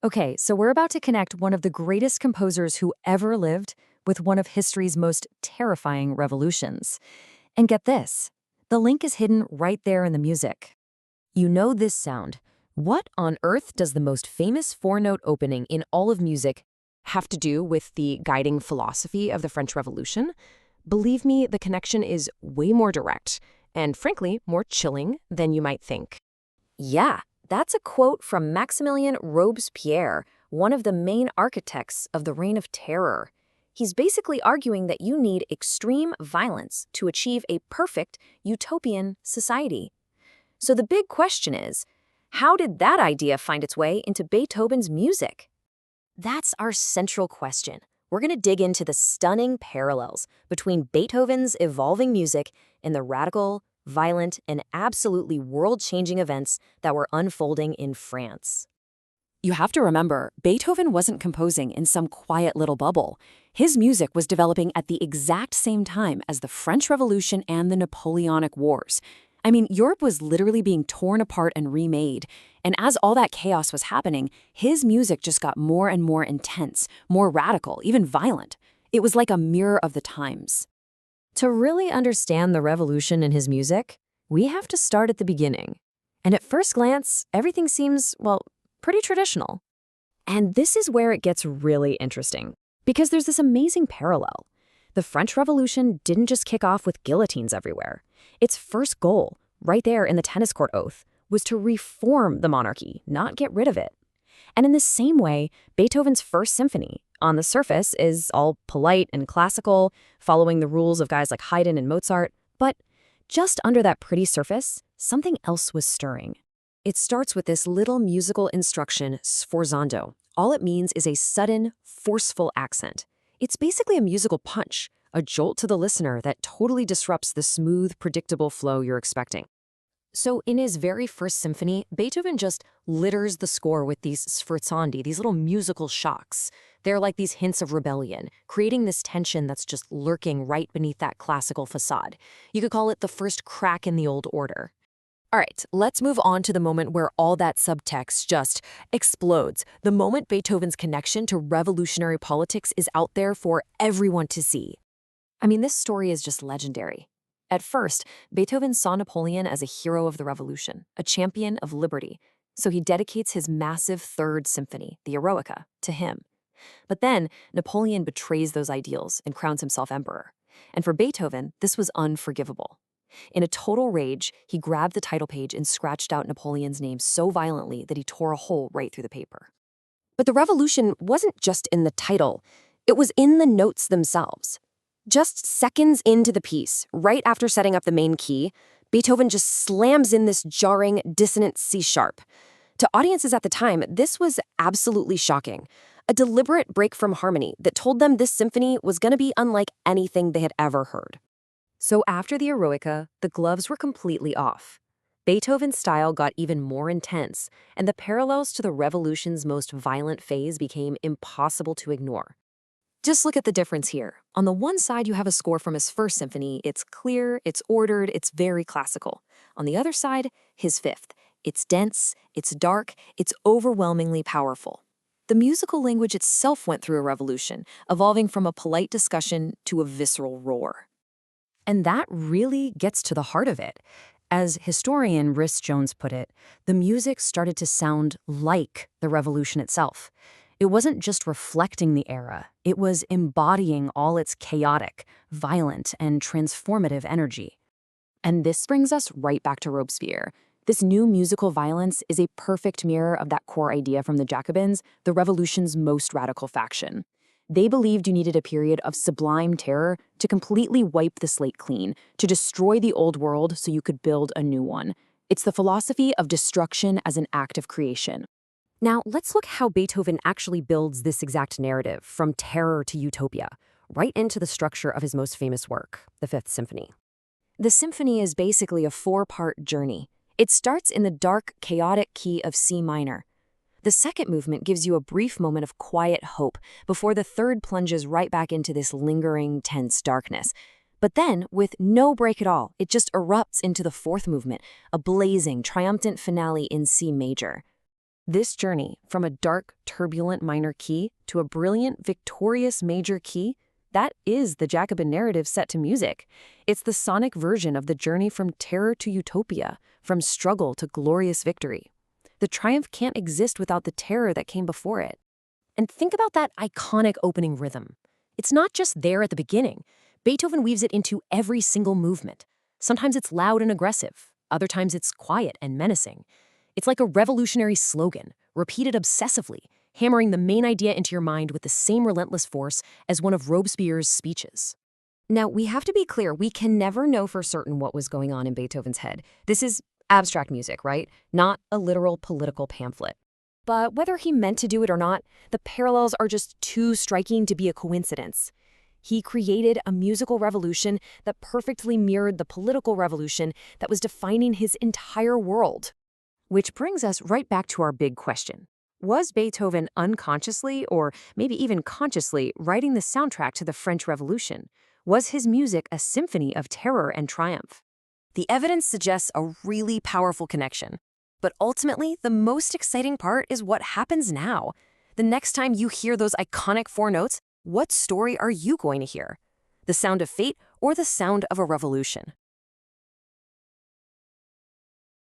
Okay, so we're about to connect one of the greatest composers who ever lived with one of history's most terrifying revolutions. And get this, the link is hidden right there in the music. You know this sound. What on earth does the most famous four-note opening in all of music have to do with the guiding philosophy of the French Revolution? Believe me, the connection is way more direct and, frankly, more chilling than you might think. Yeah, that's a quote from Maximilien Robespierre, one of the main architects of the Reign of Terror. He's basically arguing that you need extreme violence to achieve a perfect utopian society. So the big question is, how did that idea find its way into Beethoven's music? That's our central question. We're going to dig into the stunning parallels between Beethoven's evolving music and the radical, violent, and absolutely world-changing events that were unfolding in France. You have to remember, Beethoven wasn't composing in some quiet little bubble. His music was developing at the exact same time as the French Revolution and the Napoleonic Wars. I mean, Europe was literally being torn apart and remade. And as all that chaos was happening, his music just got more and more intense, more radical, even violent. It was like a mirror of the times. To really understand the revolution in his music, we have to start at the beginning. And at first glance, everything seems, well, pretty traditional. And this is where it gets really interesting, because there's this amazing parallel. The French Revolution didn't just kick off with guillotines everywhere. Its first goal, right there in the tennis court oath, was to reform the monarchy, not get rid of it. And in the same way, Beethoven's first symphony, on the surface, is all polite and classical, following the rules of guys like Haydn and Mozart. But just under that pretty surface, something else was stirring. It starts with this little musical instruction, sforzando. All it means is a sudden, forceful accent. It's basically a musical punch, a jolt to the listener that totally disrupts the smooth, predictable flow you're expecting. So in his very first symphony, Beethoven just litters the score with these sforzandi, these little musical shocks. They're like these hints of rebellion, creating this tension that's just lurking right beneath that classical facade. You could call it the first crack in the old order. All right, let's move on to the moment where all that subtext just explodes. The moment Beethoven's connection to revolutionary politics is out there for everyone to see. I mean, this story is just legendary. At first, Beethoven saw Napoleon as a hero of the revolution, a champion of liberty, so he dedicates his massive third symphony, the Eroica, to him. But then, Napoleon betrays those ideals and crowns himself emperor. And for Beethoven, this was unforgivable. In a total rage, he grabbed the title page and scratched out Napoleon's name so violently that he tore a hole right through the paper. But the revolution wasn't just in the title, it was in the notes themselves. Just seconds into the piece, right after setting up the main key, Beethoven just slams in this jarring, dissonant C-sharp. To audiences at the time, this was absolutely shocking. A deliberate break from harmony that told them this symphony was going to be unlike anything they had ever heard. So after the Eroica, the gloves were completely off. Beethoven's style got even more intense, and the parallels to the revolution's most violent phase became impossible to ignore. Just look at the difference here. On the one side, you have a score from his first symphony. It's clear, it's ordered, it's very classical. On the other side, his fifth. It's dense, it's dark, it's overwhelmingly powerful. The musical language itself went through a revolution, evolving from a polite discussion to a visceral roar. And that really gets to the heart of it. As historian Rhys Jones put it, the music started to sound like the revolution itself. It wasn't just reflecting the era, it was embodying all its chaotic, violent, and transformative energy. And this brings us right back to Robespierre. This new musical violence is a perfect mirror of that core idea from the Jacobins, the revolution's most radical faction. They believed you needed a period of sublime terror to completely wipe the slate clean, to destroy the old world so you could build a new one. It's the philosophy of destruction as an act of creation. Now, let's look how Beethoven actually builds this exact narrative from terror to utopia, right into the structure of his most famous work, the Fifth Symphony. The symphony is basically a four-part journey. It starts in the dark, chaotic key of C minor. The second movement gives you a brief moment of quiet hope before the third plunges right back into this lingering, tense darkness. But then, with no break at all, it just erupts into the fourth movement, a blazing, triumphant finale in C major. This journey from a dark, turbulent minor key to a brilliant, victorious major key, that is the Jacobin narrative set to music. It's the sonic version of the journey from terror to utopia, from struggle to glorious victory. The triumph can't exist without the terror that came before it. And think about that iconic opening rhythm. It's not just there at the beginning. Beethoven weaves it into every single movement. Sometimes it's loud and aggressive. Other times it's quiet and menacing. It's like a revolutionary slogan, repeated obsessively, hammering the main idea into your mind with the same relentless force as one of Robespierre's speeches. Now, we have to be clear, we can never know for certain what was going on in Beethoven's head. This is abstract music, right? Not a literal political pamphlet. But whether he meant to do it or not, the parallels are just too striking to be a coincidence. He created a musical revolution that perfectly mirrored the political revolution that was defining his entire world. Which brings us right back to our big question. Was Beethoven unconsciously, or maybe even consciously, writing the soundtrack to the French Revolution? Was his music a symphony of terror and triumph? The evidence suggests a really powerful connection. But ultimately, the most exciting part is what happens now. The next time you hear those iconic four notes, what story are you going to hear? The sound of fate or the sound of a revolution?